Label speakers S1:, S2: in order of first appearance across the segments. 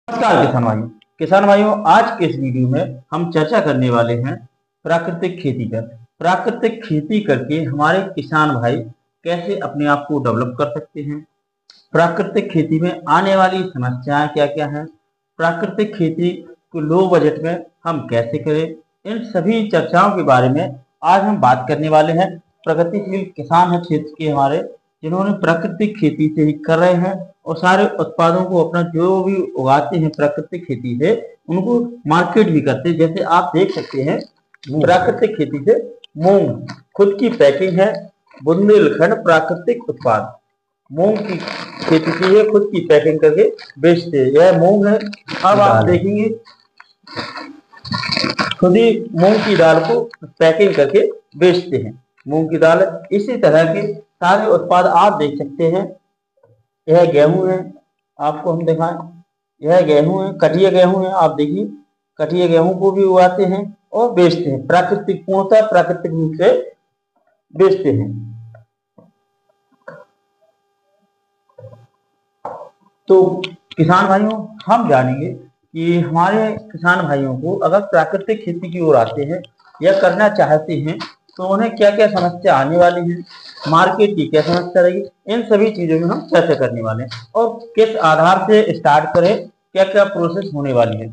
S1: नमस्कार किसान भाइयों, आज के इस वीडियो में हम चर्चा करने वाले हैं प्राकृतिक खेती पर। प्राकृतिक खेती करके हमारे किसान भाई कैसे अपने आप को डेवलप कर सकते हैं, प्राकृतिक खेती में आने वाली समस्याएं क्या क्या हैं, प्राकृतिक खेती को लो बजट में हम कैसे करें, इन सभी चर्चाओं के बारे में आज हम बात करने वाले हैं। प्रगतिशील किसान है क्षेत्र के हमारे, जिन्होंने प्राकृतिक खेती से ही कर रहे हैं और सारे उत्पादों को अपना जो भी उगाते हैं प्राकृतिक खेती से उनको मार्केट भी करते हैं। जैसे आप देख सकते हैं प्राकृतिक खेती से मूंग, खुद की पैकिंग है, बुंदेलखंड प्राकृतिक उत्पाद मूंग की खेती की है, खुद की पैकिंग करके बेचते हैं। यह मूंग है। अब आप देखेंगे खुद ही मूंग की दाल को पैकिंग करके बेचते हैं। मूंग की दाल इसी तरह के सारे उत्पाद आप देख सकते हैं। यह गेहूं है, आपको हम दिखाएं, यह गेहूं है, कटिया गेहूं है। आप देखिए कटिया गेहूं को भी उगाते हैं और बेचते हैं, प्राकृतिक पूर्णतः प्राकृतिक रूप से बेचते हैं। तो किसान भाइयों, हम जानेंगे कि हमारे किसान भाइयों को अगर प्राकृतिक खेती की ओर आते हैं या करना चाहते हैं तो उन्हें क्या क्या समस्या आने वाली है, मार्केट की क्या समस्या रहेगी, इन सभी चीजों में हम चर्चा करने वाले हैं और किस आधार से स्टार्ट करें, क्या क्या प्रोसेस होने वाली है।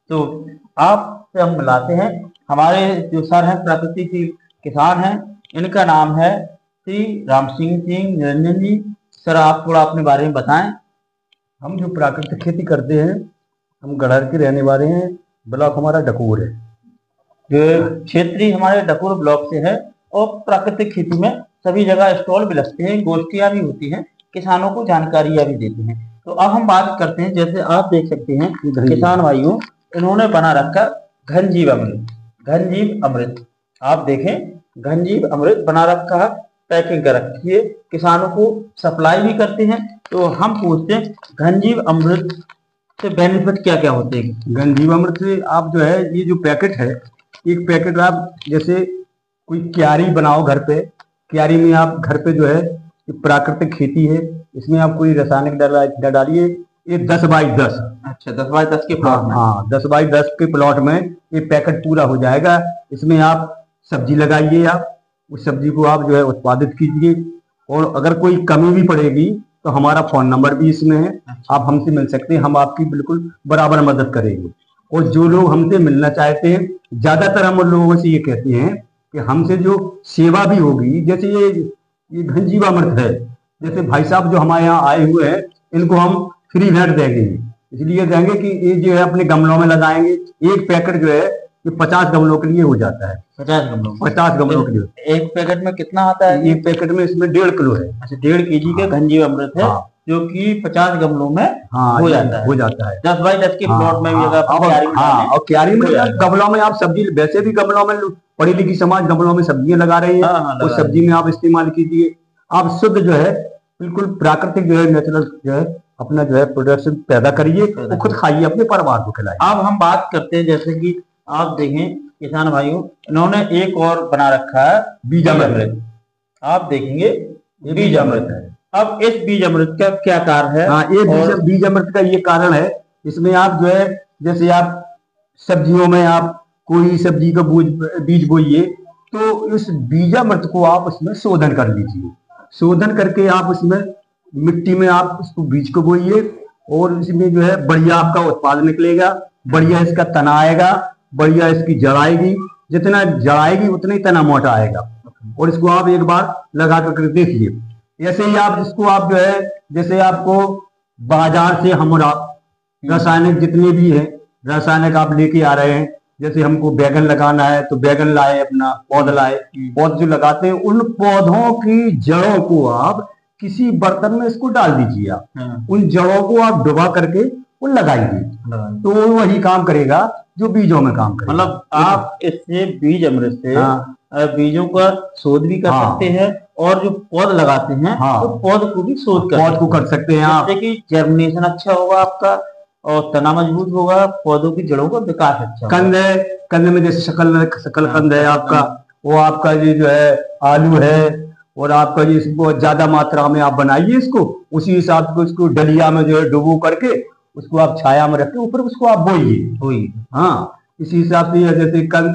S1: तो आपसे हम मिलाते हैं हमारे जो सर हैं प्राकृतिक किसान हैं, इनका नाम है श्री राम सिंह निरंजन जी। सर, आप थोड़ा अपने बारे में बताएं।
S2: हम जो प्राकृतिक खेती करते हैं, हम गढ़र के रहने वाले हैं। ब्लॉक हमारा डकूर है,
S1: जो क्षेत्रीय हमारे डकूर ब्लॉक से है और प्राकृतिक खेती में सभी जगह स्टॉल भी लगते हैं, गोष्ठियां भी होती हैं, किसानों को जानकारियां भी देते हैं। तो अब हम बात करते हैं, जैसे आप देख सकते हैं किसान भाइयों, इन्होंने बना रखा घनजीव अमृत। घनजीव अमृत आप देखें, घनजीव अमृत बना रखा है, पैकिंग कर रखी है, किसानों को सप्लाई भी करते हैं। तो हम पूछते हैं घनजीव अमृत से बेनिफिट क्या क्या होते हैं।
S2: घनजीव अमृत से आप जो है ये जो पैकेट है, एक पैकेट आप जैसे कोई क्यारी बनाओ घर पे, क्यारी में आप घर पे जो है प्राकृतिक खेती है, इसमें आप कोई रासायनिक डालिए। ये 10x10,
S1: अच्छा 10x10 के प्लॉट में,
S2: हाँ 10x10 के प्लॉट में ये पैकेट पूरा हो जाएगा। इसमें आप सब्जी लगाइए, आप उस सब्जी को आप जो है उत्पादित कीजिए। और अगर कोई कमी भी पड़ेगी तो हमारा फोन नंबर भी इसमें है, आप हमसे मिल सकते हैं, हम आपकी बिल्कुल बराबर मदद करेंगे। और जो लोग हमसे मिलना चाहते हैं, ज्यादातर हम उन लोगों से ये कहते हैं कि हमसे जो सेवा भी होगी, जैसे ये घनजीवामृत है, जैसे भाई साहब जो हमारे यहाँ आए हुए हैं, इनको हम फ्री भेंट देंगे। इसलिए देंगे कि ये जो है अपने गमलों में लगाएंगे। एक पैकेट जो है ये 50 गमलों के लिए हो जाता है। 50 गमलों के लिए।
S1: एक पैकेट में कितना आता है?
S2: एक पैकेट में इसमें 1.5 किलो है।
S1: अच्छा, 1.5 kg का घनजीव अमृत है, जो कि 50 गमलों में हो जाता है। 10x10 के प्लॉट में भी अगर
S2: और क्यारी में गमलों में आप सब्जी, वैसे भी गमलों में पढ़ी लिखी समाज गमलों में सब्जियां लगा रही है, उस सब्जी में आप इस्तेमाल कीजिए। आप शुद्ध जो है बिल्कुल प्राकृतिक जो है नेचुरल जो है अपना जो है प्रोडक्शन पैदा करिए और खुद खाइए, अपने परिवार को खिलाइए।
S1: अब हम बात करते हैं, जैसे कि आप देखें किसान भाइयों, इन्होंने एक और बना रखा है बीजामृत। आप देखेंगे बीज अमृत है। अब इस बीज अमृत का क्या कारण है?
S2: हाँ, ये बीज अमृत का ये कारण है, इसमें आप जो है जैसे आप सब्जियों में आप कोई सब्जी का बीज बोइए, तो इस बीजामृत को आप उसमें शोधन कर लीजिए। शोधन करके आप उसमें मिट्टी में आप उसको बीज को बोइए और इसमें जो है बढ़िया आपका उत्पाद निकलेगा, बढ़िया इसका तना आएगा, बढ़िया इसकी जड़ आएगी। जितना जड़ आएगी उतना ही तना मोटा आएगा। और इसको आप एक बार लगा कर देखिए। ऐसे ही आप इसको आप जो है जैसे आपको बाजार से हम रासायनिक जितने भी है रासायनिक आप लेके आ रहे हैं, जैसे हमको बैगन लगाना है तो बैगन लाए, अपना पौध लाए, पौध जो लगाते हैं उन पौधों की जड़ों को आप किसी बर्तन में इसको डाल दीजिए। आप उन जड़ों को आप डुबा करके वो लगाइए, तो वही काम करेगा जो बीजों में काम करेगा।
S1: मतलब आप इससे बीज अमृत से बीजों का शोध भी कर सकते हैं और जो पौध लगाते हैं तो पौध को भी शोध
S2: कर सकते हैं आप,
S1: जिससे कि जर्मिनेशन अच्छा होगा आपका और तना मजबूत होगा, पौधों की जड़ों का विकास अच्छा।
S2: कंद है, कंद में जैसे शकल कंद है आपका, वो आपका ये जो है आलू है, और आपका ये ज्यादा मात्रा में आप बनाइए इसको, उसी हिसाब से इसको डलिया में जो है डुबो करके उसको आप छाया में रखें, ऊपर उसको आप बोइए। हाँ, इसी हिसाब से जैसे कल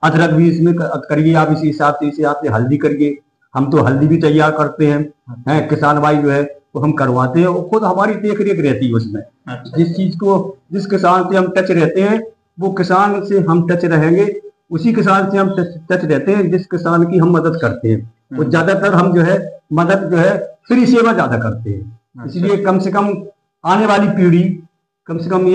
S2: अदरक भी इसमें करिए आप, इसी हिसाब से, इसी हिसाब से हल्दी करिए। हम तो हल्दी भी तैयार करते हैं, किसान भाई जो है तो हम करवाते हैं, और खुद हमारी देख रेख रहती है उसमें। जिस चीज को, जिस किसान से हम टच रहते हैं, वो किसान से हम टच रहेंगे, उसी किसान से हम टच रहते हैं जिस किसान की हम मदद करते हैं। और ज्यादातर हम जो है मदद जो है फ्री सेवा ज्यादा करते हैं। इसलिए कम से कम आने वाली पीढ़ी कम से कम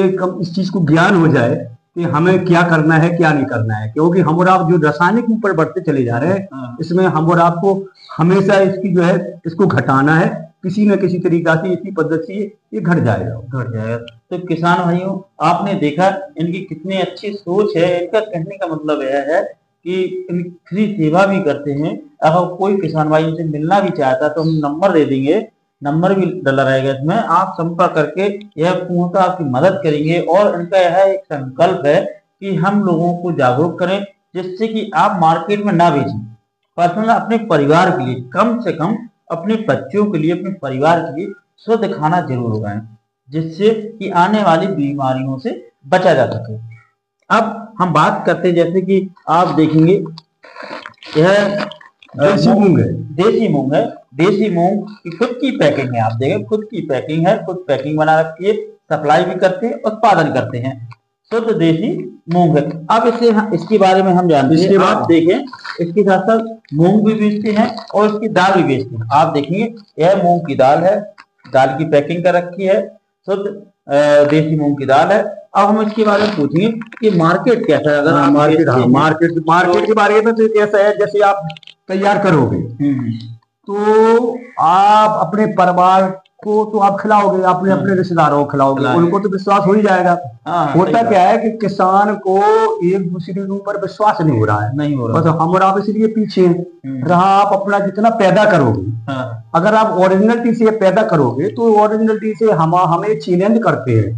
S2: इस चीज को ज्ञान हो जाए कि हमें क्या करना है क्या नहीं करना है, क्योंकि हम और आप जो रासायनिक ऊपर बढ़ते चले जा रहे हैं, इसमें हम और आपको हमेशा इसकी जो है इसको घटाना है, किसी न किसी तरीका से इसी पद्धति से ये घट जाएगा।
S1: तो किसान भाइयों, आपने देखा इनकी कितनी अच्छी सोच है। इनका कहने का मतलब यह है कि इन फ्री सेवा भी करते हैं। अगर कोई किसान भाई इनसे मिलना भी चाहता है तो हम नंबर दे देंगे, नंबर भी डला रहेगा इसमें, आप संपर्क करके यह पूर्णतः आपकी मदद करेंगे। और इनका यह एक संकल्प है कि हम लोगों को जागरूक करें, जिससे कि आप मार्केट में ना बेचें, पर्सनल अपने परिवार के लिए, कम से कम अपने बच्चों के लिए, अपने परिवार के लिए शुद्ध खाना जरूर उगाएं, जिससे कि आने वाली बीमारियों से बचा जा सके। अब हम बात करते हैं, जैसे कि आप देखेंगे यह
S2: देसी मूंग है।
S1: देसी मूंग है। देसी मूंग की खुद की पैकिंग है, आप देखें खुद की पैकिंग है, खुद पैकिंग बना रखी है, सप्लाई भी करते हैं, उत्पादन करते हैं, शुद्ध देसी मूंग है। अब इसके बारे में हम जानते हैं। आप देखें, इसके साथ साथ मूंग भी बेचते हैं और इसकी दाल भी बेचते हैं। आप देखेंगे यह मूंग की दाल है, दाल की पैकिंग कर रखी है, शुद्ध देसी मूंग की दाल है। अब हम इसके बारे में पूछेंगे कि मार्केट कैसा है। अगर
S2: मार्केट के बारे में तो कैसा है, जैसे आप तैयार करोगे तो आप अपने परिवार को तो आप खिलाओगे, अपने अपने रिश्तेदारों को खिलाओगे, उनको तो विश्वास हो ही जाएगा। होता क्या है कि किसान को एक दूसरे के ऊपर विश्वास नहीं हो रहा है, बस हम और आप इसलिए पीछे रहा। आप अपना जितना पैदा करोगे, अगर आप ओरिजिनलिटी से पैदा करोगे तो ओरिजिनलिटी से हमें चैलेंज करते हैं।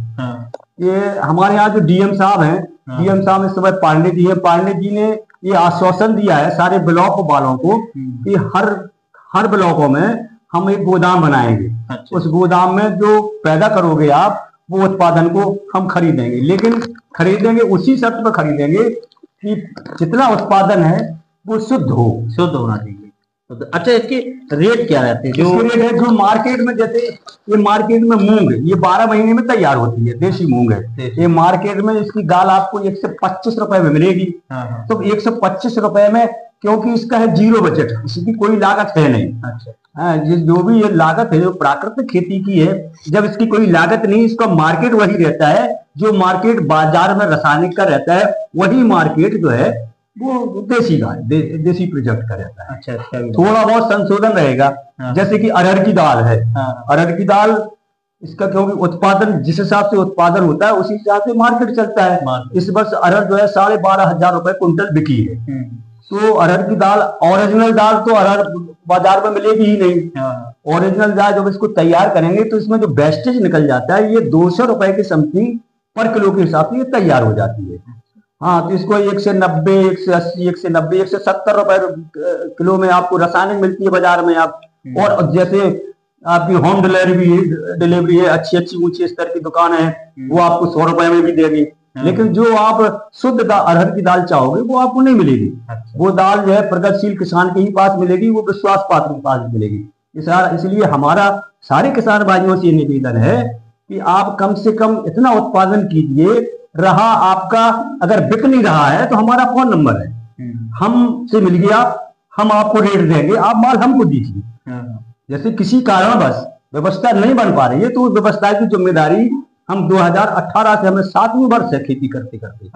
S2: ये हमारे यहाँ जो डीएम साहब हैं, डीएम साहब इस समय पांडे जी हैं, पांडे जी ने ये आश्वासन दिया है सारे ब्लॉक वालों को कि हर ब्लॉकों में हम एक गोदाम बनाएंगे। उस गोदाम में जो पैदा करोगे आप, वो उत्पादन को हम खरीदेंगे, लेकिन खरीदेंगे उसी शर्त पर खरीदेंगे कि जितना उत्पादन है वो शुद्ध होना चाहिए।
S1: अच्छा, इसके रेट क्या रहते हैं?
S2: इसके रेट है जो मार्केट में, जैसे ये मार्केट में मूंग ये 12 महीने में तैयार होती है, देसी मूंग है। ये मार्केट में इसकी दाल आपको 125 रुपए में मिलेगी। तो 125 रुपए में, क्योंकि इसका है जीरो बजट, इसकी कोई लागत है नहीं। हाँ, जो भी ये लागत है जो प्राकृतिक खेती की है, जब इसकी कोई लागत नहीं, इसका मार्केट वही रहता है जो मार्केट बाजार में रासायनिक का रहता है, वही मार्केट जो है वो देसी का देसी प्रोजेक्ट का रहता है।
S1: अच्छा,
S2: थोड़ा बहुत संशोधन रहेगा। जैसे कि अरहर की दाल है, अरहर की दाल इसका क्योंकि उत्पादन जिस हिसाब से उत्पादन होता है उसी हिसाब से मार्केट चलता है। इस वर्ष अरहर जो है 12,500 रुपए कुंटल बिकी है। तो अरहर की दाल, ओरिजिनल दाल तो अरहर बाजार में मिलेगी ही नहीं। ओरिजिनल दाल जब इसको तैयार करेंगे तो इसमें जो वेस्टेज निकल जाता है, ये 200 रुपए की समथिंग पर किलो के हिसाब से ये तैयार हो जाती है। हाँ, तो इसको 190, 180, 190, 170 रुपए किलो में आपको रासायनिक मिलती है बाजार में। आप और जैसे आपकी होम डिलीवरी है, अच्छी ऊंची स्तर की दुकान है, वो आपको 100 रुपए में भी देगी। लेकिन जो आप शुद्ध अरहर की दाल चाहोगे वो आपको नहीं मिलेगी। वो दाल जो है प्रगतिशील किसान के ही पास मिलेगी, वो विश्वास पात्र के पास मिलेगी। इसलिए हमारा सारे किसान भाइयों से निवेदन है कि आप कम से कम इतना उत्पादन कीजिए। रहा आपका, अगर बिक नहीं रहा है तो हमारा फोन नंबर है, हमसे मिलिए आप, हम आपको रेट देंगे, आप माल हमको दीजिए। जैसे किसी कारणवश व्यवस्था नहीं बन पा रही है तो उस व्यवस्था की जिम्मेदारी हम 2018 से, हमें 7वीं वर्ष है खेती करते करते,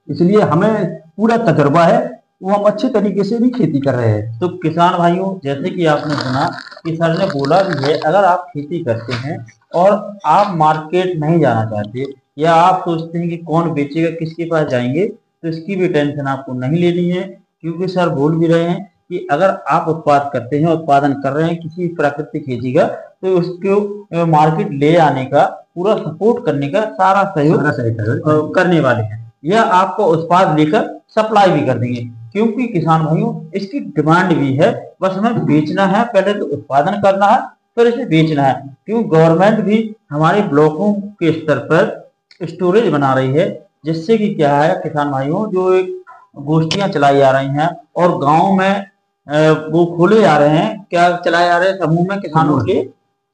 S2: इसलिए हमें पूरा तजुर्बा है, वो हम अच्छे तरीके से भी खेती कर रहे हैं।
S1: तो किसान भाइयों, जैसे कि आपने सुना कि सर ने बोला भी है, अगर आप खेती करते हैं और आप मार्केट नहीं जाना चाहते या आप सोचते हैं कि कौन बेचेगा, किसके पास जाएंगे, तो इसकी भी टेंशन आपको नहीं लेनी है, क्योंकि सर बोल भी रहे हैं कि अगर आप उत्पादन कर रहे हैं किसी प्राकृतिक खेती का, तो उसको मार्केट ले आने का पूरा सपोर्ट करने का सारा सहयोग करने वाले हैं। यह आपको उत्पाद लेकर सप्लाई भी कर देंगे, क्योंकि किसान भाइयों इसकी डिमांड भी है। बस हमें बेचना है, पहले तो उत्पादन करना है, पर इसे बेचना है, क्योंकि गवर्नमेंट भी हमारे ब्लॉकों के स्तर पर स्टोरेज बना रही है, जिससे कि क्या है किसान भाइयों, जो एक गोष्ठियां चलाई जा रही हैं और गांव में वो खोले जा रहे हैं, क्या चलाए जा रहे हैं, समूह में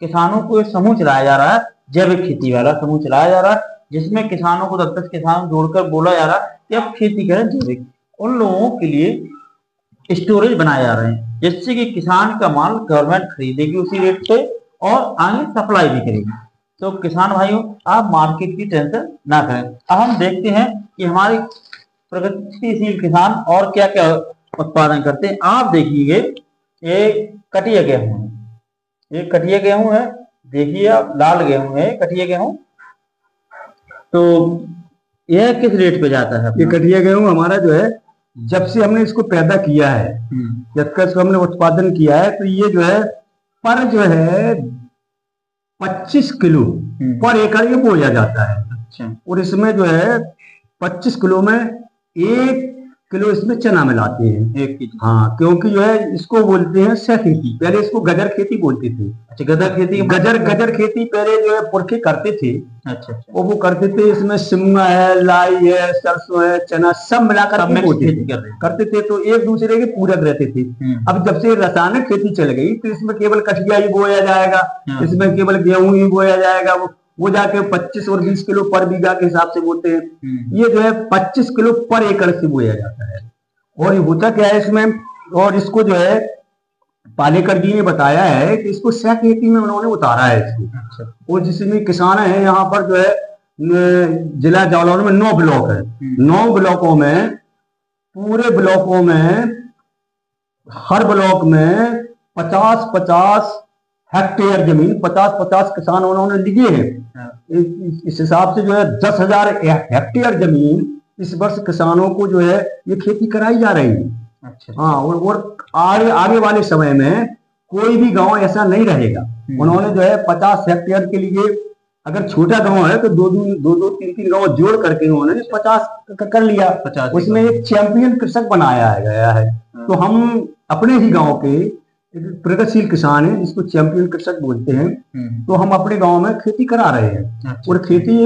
S1: किसानों को एक समूह चलाया जा रहा है, जैविक खेती वाला समूह चलाया जा रहा है, जिसमें किसानों को 10-10 किसान जोड़कर बोला जा रहा है कि अब खेती करें जैविक। उन लोगों के लिए स्टोरेज बनाए जा रहे हैं, जिससे कि किसान का माल गवर्नमेंट खरीदेगी उसी रेट पे और आगे सप्लाई भी करेगी। तो किसान भाइयों, आप मार्केट की टेंशन ना करें। अब हम देखते हैं कि हमारे प्रगतिशील किसान और क्या क्या उत्पादन करते हैं। आप देखिए, ये कटिया गेहूं है, ये कटिया गेहूं है, देखिए आप, लाल गेहूं है कटिया गेहूं। तो यह किस रेट पे जाता है?
S2: ये कटिया गेहूं हमारा जो है, जब से हमने इसको पैदा किया है, जब तक इसको हमने उत्पादन किया है, तो ये जो है पर जो है 25 किलो पर एकड़ ये बोया जाता है।
S1: अच्छा।
S2: और इसमें जो है 25 किलो में 1 किलो इसमें चना मिलाते हैं,
S1: 1 किलो।
S2: हाँ, क्योंकि जो है इसको बोलते हैं सह खेती, पहले इसको गजर खेती बोलते थे।
S1: अच्छा, गजर खेती,
S2: गजर खेती पहले जो है पुरखे करते थे।
S1: अच्छा।
S2: और वो करते थे, इसमें शिमला है, लाई है, सरसों है, चना सब मिलाकर करते थे, तो एक दूसरे के पूरक रहते थे। अब जब से रासायनिक खेती चल गई, तो इसमें केवल कटिया ही बोया जाएगा, इसमें केवल गेहूं ही बोया जाएगा। वो जाके 25 और 20 किलो पर बीघा के हिसाब से बोते हैं। ये जो है 25 किलो पर एकड़ से बोया जाता है। और ये होता क्या है इसमें, और इसको जो है पालेकर जी ने बताया है कि इसको सह खेती में उन्होंने उतारा है इसको। अच्छा। और जिसमें किसान है यहाँ पर जो है जिला जालौन में 9 ब्लॉक है। 9 ब्लॉकों में, पूरे ब्लॉकों में, हर ब्लॉक में 50-50 हेक्टेयर जमीन, 50-50 किसान उन्होंने लिए हैं। इस हिसाब से जो है 10,000 हेक्टेयर जमीन इस वर्ष किसानों को जो है ये खेती कराई जा रही है। अच्छा। हाँ, और आगे वाले समय में कोई भी गांव ऐसा नहीं रहेगा। उन्होंने जो है 50 हेक्टेयर के लिए, अगर छोटा गांव है तो दो 3 गांव जोड़ करके उन्होंने 50 कर लिया। उसमें एक चैंपियन कृषक बनाया गया है। तो हम अपने ही गांव के प्रगतिशील किसान है, जिसको चैंपियन कृषक बोलते हैं, तो हम अपने गांव में खेती करा रहे हैं। अच्छा। और खेती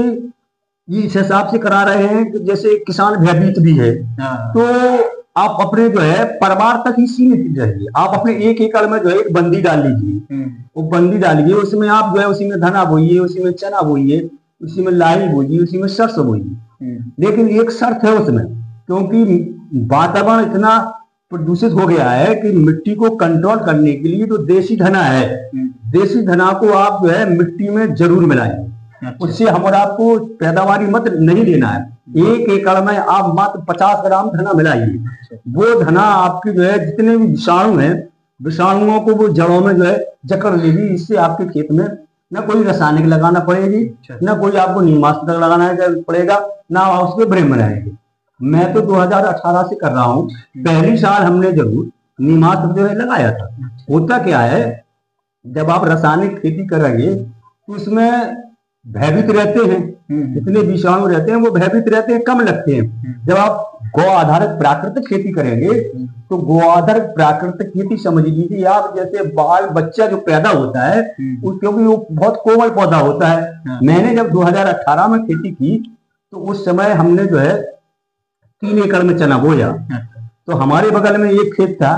S2: ये इस हिसाब से करा रहे हैं कि जैसे किसान भयभीत भी है, तो आप अपने जो है परिवार तक ही सीमित रहिए। आप अपने 1 एकड़ में जो है एक बंदी डाल लीजिए, वो बंदी डालिए, उसमें आप जो है उसी में धना बोइए, उसी में चना बोइए, उसी में लाई बोइए, उसी में सरसों बोइए। लेकिन एक शर्त है उसमें, क्योंकि वातावरण इतना प्रदूषित हो गया है कि मिट्टी को कंट्रोल करने के लिए जो देसी धना है, देसी धना को आप जो है मिट्टी में जरूर मिलाएं। उससे हमारा आपको पैदावारी मत नहीं लेना है। 1 एकड़ में आप मात्र 50 ग्राम धना मिलाइए। वो धना आपकी जो है जितने भी विषाणु हैं, विषाणुओं को वो जड़ों में जो है जकड़ लेगी। इससे आपके खेत में न कोई रासायनिक लगाना पड़ेगी, न कोई आपको नीमास्त्र लगाना पड़ेगा, ना उसके ब्रेम बनाएंगे। मैं तो 2018 से कर रहा हूँ। पहली साल हमने जरूर नीमास्त्र जो है लगाया था। होता क्या है, जब आप रासायनिक खेती करेंगे तो उसमें भयभीत रहते हैं, जितने विषाणु रहते हैं वो भयभीत रहते हैं, कम लगते हैं। जब आप गौ आधारित प्राकृतिक खेती करेंगे, तो गौ आधारित प्राकृतिक खेती समझ लीजिए आप, जैसे बाल बच्चा जो पैदा होता है, क्योंकि वो बहुत कोमल पौधा होता है। मैंने जब 2018 में खेती की, तो उस समय हमने जो है 3 एकड़ में चना बोया। तो हमारे बगल में एक खेत था,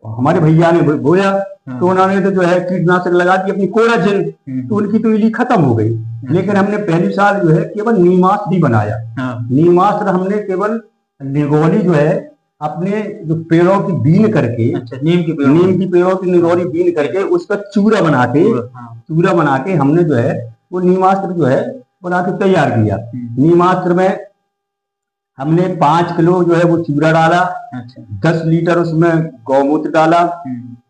S2: हमारे भैया ने बोया, तो उन्होंने तो जो है कीटनाशक लगा दी अपनी कोराजिन, तो उनकी तो इली खत्म हो गई। लेकिन हमने पहली साल जो है केवल नीमास्त्र ही बनाया। नीमास्त्र हमने केवल निगोली जो है अपने जो पेड़ों की बीन करके, नीम की पेड़ों की निगोली बीन करके उसका चूरा बना के हमने जो है वो नीमास्त्र जो है बना के तैयार किया। नीमास्त्र में हमने 5 किलो जो है वो चूरा डाला। अच्छा। 10 लीटर उसमें गौमूत्र डाला,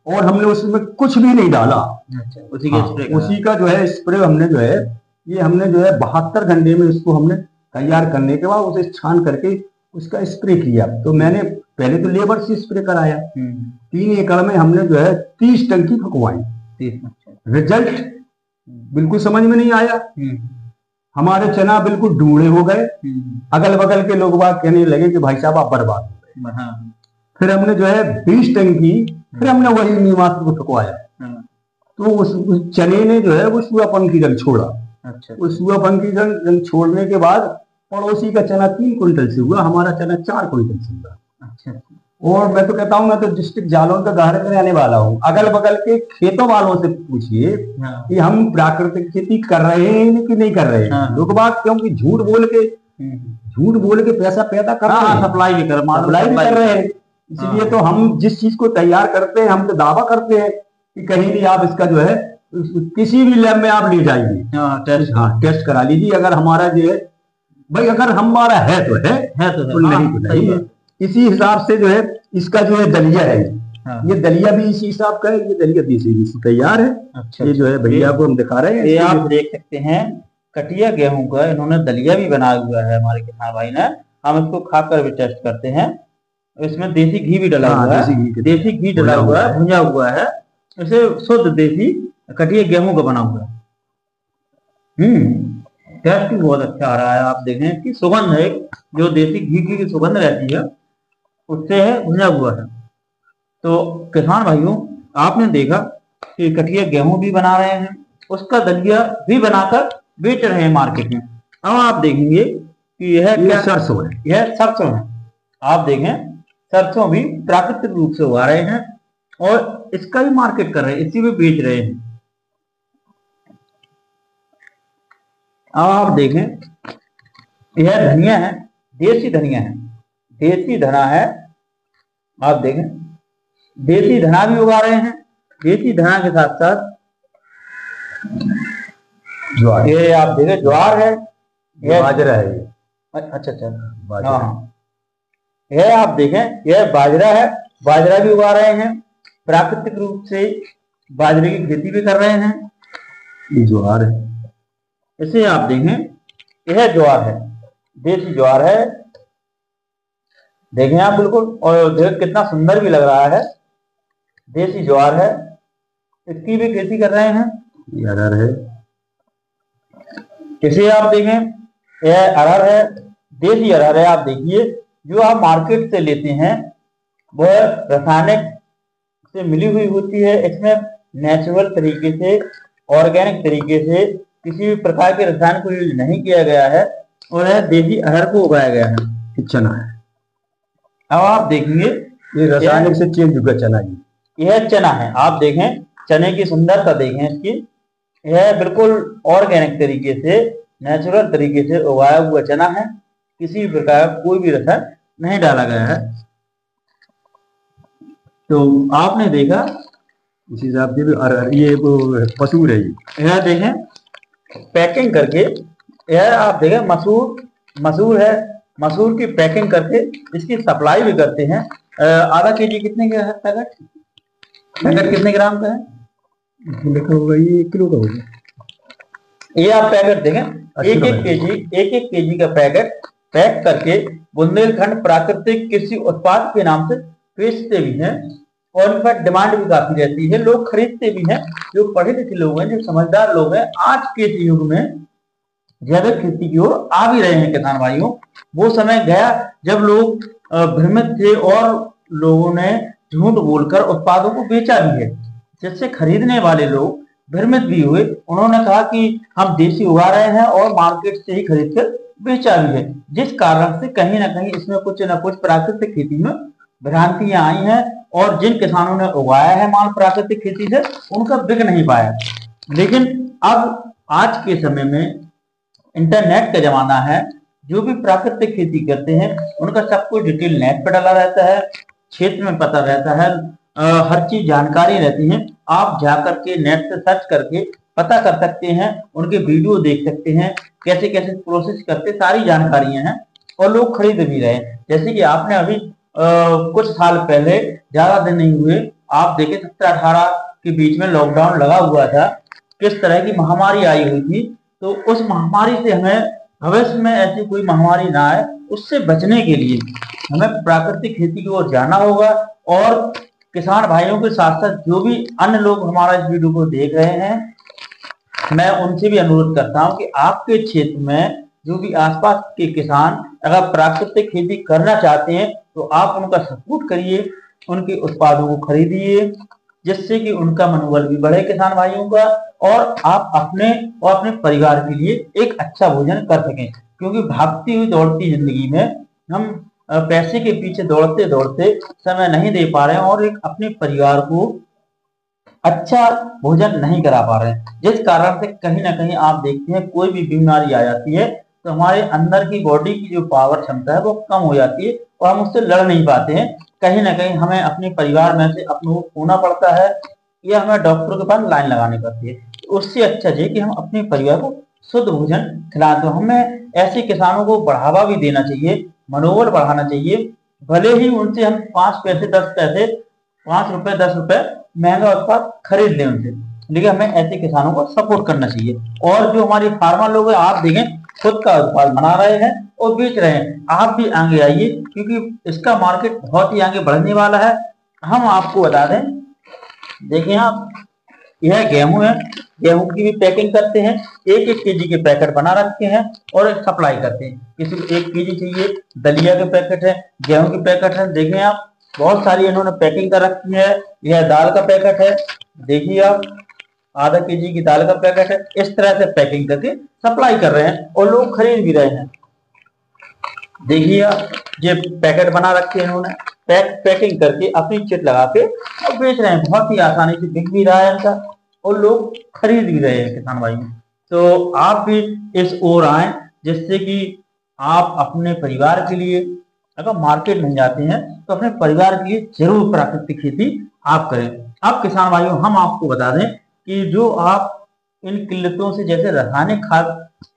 S2: और हमने उसमें कुछ भी नहीं डाला। अच्छा। उसी का जो है स्प्रे हमने जो है, ये हमने जो है 72 घंटे में इसको हमने तैयार करने के बाद उसे छान करके उसका स्प्रे किया। तो मैंने पहले तो लेबर से स्प्रे कराया। 3 एकड़ में हमने जो है 30 टंकी फकवाई। रिजल्ट बिल्कुल समझ में नहीं आया। हमारे चना बिल्कुल डूढ़े हो गए। अगल बगल के लोग बात कहने लगे कि भाई साहब आप बर्बाद हो गए। फिर हमने जो है 20 टंकी, फिर हमने वही नीमास्त्र को फकवाया। तो उस चने ने जो है वो सूखापन की रंग छोड़ा।
S1: अच्छा
S2: उस सूखापन की रंग छोड़ने के बाद पड़ोसी का चना 3 क्विंटल से हुआ, हमारा चना 4 क्विंटल से हुआ।
S1: अच्छा
S2: और मैं तो कहता हूँ, मैं तो डिस्ट्रिक्ट जालौन का उदाहरण में रहने वाला हूँ, अगल बगल के खेतों वालों से पूछिए
S1: हाँ
S2: कि हम प्राकृतिक खेती कर रहे हैं कि नहीं कर रहे हैं।
S1: हाँ।
S2: लोग बात क्योंकि झूठ बोल के पैसा पैदा कर रहे हैं,
S1: सप्लाई भी कर
S2: सप्लाई भी कर रहे हैं। इसलिए तो हम जिस चीज को तैयार करते हैं हम तो दावा करते हैं कि कहीं भी आप इसका जो है किसी भी लैब में आप ले जाइए, टेस्ट करा लीजिए। अगर हमारा जो है भाई, अगर हमारा है तो है, तो नहीं तो नहीं है। इसी हिसाब से जो है इसका जो है दलिया है, ये दलिया भी इसी हिसाब का है, ये दलिया भी इसी तैयार है।
S1: अच्छा,
S2: ये जो है भैया को हम दिखा रहे हैं,
S1: ये आप देख सकते हैं कटिया गेहूं का इन्होंने दलिया भी बनाया हुआ है हमारे किसान भाई ने। हम इसको खाकर भी टेस्ट करते हैं। इसमें देसी घी भी डला हुआ है, देसी घी डला हुआ है, भुना हुआ है। इसे शुद्ध देसी कटिया गेहूं का बना हुआ है। टेस्ट भी बहुत अच्छा आ रहा है। आप देखें कि सुगंध है, जो देसी घी की सुगंध रहती है उससे है भुना हुआ है। तो किसान भाइयों, आपने देखा कि कटिया गेहूं भी बना रहे हैं, उसका दलिया भी बनाकर बेच रहे हैं मार्केट में। अब आप देखेंगे कि यह क्या
S2: सरसों है,
S1: यह सरसों है। आप देखें सरसों भी प्राकृतिक रूप से उगा रहे हैं और इसका भी मार्केट कर रहे हैं, इसी में बेच रहे हैं। अब आप देखें यह धनिया है, देसी धनिया है, देसी धना है। आप देखें देसी धना भी उगा रहे हैं। देसी धना के साथ साथ
S2: ज्वार,
S1: ये आप देखें ज्वार है,
S2: यह बाजरा है।
S1: अच्छा अच्छा, हाँ, यह आप देखें यह बाजरा है, बाजरा भी उगा रहे हैं। प्राकृतिक रूप से बाजरे की खेती भी कर रहे हैं।
S2: ये ज्वार है,
S1: इसे आप देखें यह ज्वार है, देसी ज्वार है। देखें आप बिल्कुल, और देख कितना सुंदर भी लग रहा है। देसी ज्वार है, इसकी भी खेती कर रहे हैं।
S2: ये अरहर है,
S1: इसे आप देखें यह अरहर है, देसी अरहर है। आप देखिए जो आप मार्केट से लेते हैं वह रासायनिक से मिली हुई होती है। इसमें नेचुरल तरीके से, ऑर्गेनिक तरीके से किसी भी प्रकार के रसायन को यूज नहीं किया गया है और यह देसी अरहर को उगाया गया है।
S2: चना है।
S1: अब आप देखेंगे
S2: ये रासायनिक से चेंज हुआ चना,
S1: यह चना है। आप देखें चने की सुंदरता देखें इसकी, यह बिल्कुल ऑर्गेनिक तरीके से, नेचुरल तरीके से उगाया हुआ चना है। किसी भी प्रकार का कोई भी रसायन नहीं डाला गया है। तो आपने देखा
S2: इस हिसाब से ये मसूर है।
S1: यह देखें पैकिंग करके, यह आप देखें मसूर है, मसूर की पैकिंग करके इसकी सप्लाई भी करते हैं। आधा केजी कितने का है पैकेट? पैकेट कितने ग्राम का है?
S2: लिखा होगा ये 1 किलो का होगा।
S1: ये आप पैकेट देखें, एक केजी का पैकेट पैक करके बुंदेलखंड प्राकृतिक कृषि उत्पाद के नाम से बेचते भी हैं और इनका डिमांड भी काफी रहती है। लोग खरीदते भी हैं, जो पढ़े लिखे लोग हैं, जो समझदार लोग हैं, आज के इस युग में जैविक खेती की ओर आ भी रहे हैं। किसान भाइयों, वो समय गया जब लोग भ्रमित थे और लोगों ने झूठ बोलकर उत्पादों को बेचा भी है, जिससे खरीदने वाले लोग भ्रमित भी हुए। उन्होंने कहा कि हम देसी उगा रहे हैं और मार्केट से ही खरीद कर बेचा भी है, जिस कारण से कहीं ना कहीं इसमें कुछ ना कुछ प्राकृतिक खेती में भ्रांतियां आई हैं और जिन किसानों ने उगाया है माल प्राकृतिक खेती से उनका बिक नहीं पाया। लेकिन अब आज के समय में इंटरनेट का जमाना है, जो भी प्राकृतिक खेती करते हैं उनका सब कुछ डिटेल नेट पर डाला रहता है, क्षेत्र में पता रहता है, हर चीज जानकारी रहती है। आप जाकर के नेट से सर्च करके पता कर सकते हैं, उनके वीडियो देख सकते हैं, कैसे कैसे प्रोसेस करते, सारी जानकारियां हैं और लोग खरीद भी रहे हैं। जैसे कि आपने अभी कुछ साल पहले, ज्यादा दिन नहीं हुए, आप देखें 17-18 के बीच में लॉकडाउन लगा हुआ था, किस तरह की महामारी आई हुई थी। तो उस महामारी से हमें भविष्य में ऐसी कोई महामारी ना आए, उससे बचने के लिए हमें प्राकृतिक खेती की ओर जाना होगा। और किसान भाइयों के साथ साथ जो भी अन्य लोग हमारा इस वीडियो को देख रहे हैं, मैं उनसे भी अनुरोध करता हूं कि आपके क्षेत्र में जो भी आसपास के किसान अगर प्राकृतिक खेती करना चाहते हैं तो आप उनका सपोर्ट करिए, उनके उत्पादों को खरीदिए जिससे कि उनका मनोबल भी बढ़े किसान भाइयों का, और आप अपने और अपने परिवार के लिए एक अच्छा भोजन कर सकें। क्योंकि भागती हुई दौड़ती जिंदगी में हम पैसे के पीछे दौड़ते दौड़ते समय नहीं दे पा रहे हैं और एक अपने परिवार को अच्छा भोजन नहीं करा पा रहे हैं, जिस कारण से कहीं ना कहीं आप देखते हैं कोई भी बीमारी आ जाती है तो हमारे अंदर की बॉडी की जो पावर क्षमता है वो कम हो जाती है और हम उससे लड़ नहीं पाते हैं। कहीं ना कहीं हमें अपने परिवार में से अपने को खोना पड़ता है या हमें डॉक्टर के पास लाइन लगानी पड़ती है। तो उससे अच्छा है कि हम अपने परिवार को शुद्ध भोजन खिलाएं। तो हमें ऐसे किसानों को बढ़ावा भी देना चाहिए, मनोबल बढ़ाना चाहिए। भले ही उनसे हम 5 पैसे 10 पैसे, 5 रुपए 10 रुपए महंगा उत्पाद खरीद लें उनसे, लेकिन हमें ऐसे किसानों को सपोर्ट करना चाहिए। और जो हमारे फार्मर लोग हैं, आप देखें खुद का उत्पाद बना रहे हैं और बेच रहे हैं। आप भी आगे आइए क्योंकि इसका मार्केट बहुत ही आगे बढ़ने वाला है। हम आपको बता दें, देखिए आप, यह गेहूं है, गेहूं की भी पैकिंग करते हैं, 1-1 केजी के पैकेट बना रखते हैं और सप्लाई करते हैं। किसी को 1 केजी चाहिए, दलिया के पैकेट है, गेहूं के पैकेट है, देखें आप बहुत सारी इन्होंने पैकिंग कर रखी है। यह दाल का पैकेट है, देखिए आप ½ केजी की दाल का पैकेट है। इस तरह से पैकिंग करके सप्लाई कर रहे हैं और लोग खरीद भी रहे हैं। देखिए आप, ये पैकेट बना रखे हैं इन्होंने, पैकिंग करके अपनी चिट लगा के और बेच रहे हैं। बहुत ही आसानी से बिक भी रहा है इनका और लोग खरीद भी रहे हैं किसान भाई। तो आप भी इस ओर आए जिससे कि आप अपने परिवार के लिए, अगर मार्केट नहीं जाते हैं तो अपने परिवार के लिए जरूर प्राकृतिक खेती आप करें। अब किसान भाइयों, हम आपको बता दें कि जो आप इन किल्लतों से, जैसे रासायनिक खाद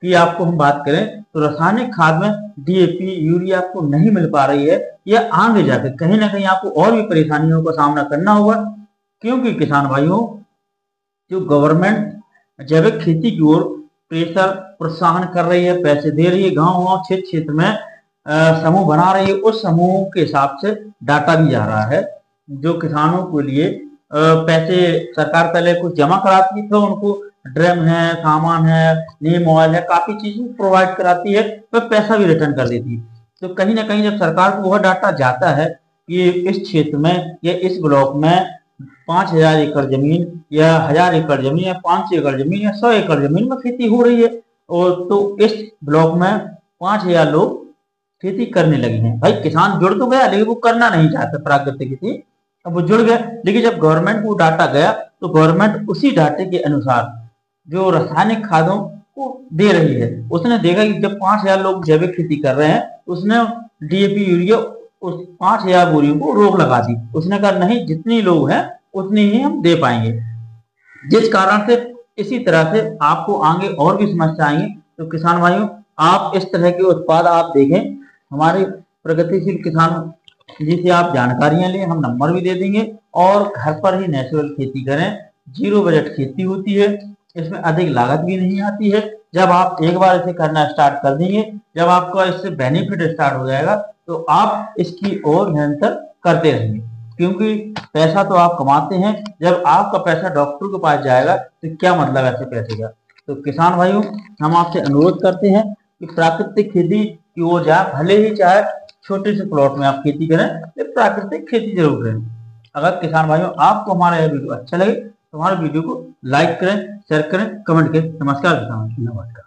S1: की आपको हम बात करें तो रासायनिक खाद में डीएपी यूरिया आपको नहीं मिल पा रही है, या आगे जाकर कहीं ना कहीं आपको और भी परेशानियों का सामना करना होगा। क्योंकि किसान भाइयों, जो गवर्नमेंट जैविक खेती की ओर प्रेशर प्रोत्साहन कर रही है, पैसे दे रही है, गांव गांव क्षेत्र क्षेत्र में समूह बना रही है, उस समूह के हिसाब से डाटा भी जा रहा है। जो किसानों के लिए पैसे सरकार पहले कुछ जमा कराती है, तो उनको ड्रम है, सामान है, नीम ऑयल है, काफी चीजें प्रोवाइड कराती है, तो पैसा भी रिटर्न कर देती है। तो कहीं ना कहीं जब सरकार को वह डाटा जाता है कि इस क्षेत्र में या इस ब्लॉक में 5,000 एकड़ जमीन या 1,000 एकड़ जमीन या 500 एकड़ जमीन या 100 एकड़ जमीन में खेती हो रही है, और तो इस ब्लॉक में 5,000 लोग खेती करने लगे हैं। भाई किसान जुड़ तो गया, लेकिन वो करना नहीं चाहता प्राकृतिक खेती, अब वो जुड़ गया। लेकिन जब गवर्नमेंट को डाटा गया तो गवर्नमेंट उसी डाटे के अनुसार जो रासायनिक खादों को दे रही है, उसने देखा कि जब 5,000 लोग जैविक खेती कर रहे हैं, उसने डीएपी यूरिया उस 5,000 बोरियों को रोक लगा दी। उसने कहा नहीं, जितनी लोग हैं उतनी ही हम दे पाएंगे। जिस कारण से इसी तरह से आपको आगे और भी समस्या आएंगी। तो किसान भाइयों, आप इस तरह के उत्पाद आप देखें, हमारे प्रगतिशील किसान जी से आप जानकारियां लें, हम नंबर भी दे देंगे, और घर पर ही नेचुरल खेती करें। 0 बजट खेती होती है, इसमें अधिक लागत भी नहीं आती है। जब आप एक बार इसे करना स्टार्ट कर देंगे, जब आपका इससे बेनिफिट स्टार्ट हो जाएगा, तो आप इसकी और निरंतर करते रहेंगे। क्योंकि पैसा तो आप कमाते हैं, जब आपका पैसा डॉक्टर के पास जाएगा तो क्या मतलब ऐसे पैसे का। तो किसान भाइयों, हम आपसे अनुरोध करते हैं कि प्राकृतिक खेती की ओर जाए, भले ही चाहे छोटे से प्लॉट में आप खेती करें, लेकिन प्राकृतिक खेती जरूर करें। अगर किसान भाइयों आपको हमारा यह वीडियो अच्छा लगे तो हमारे वीडियो को लाइक करें, शेयर करें, कमेंट करें। नमस्कार किसान।
S2: नमस्कार।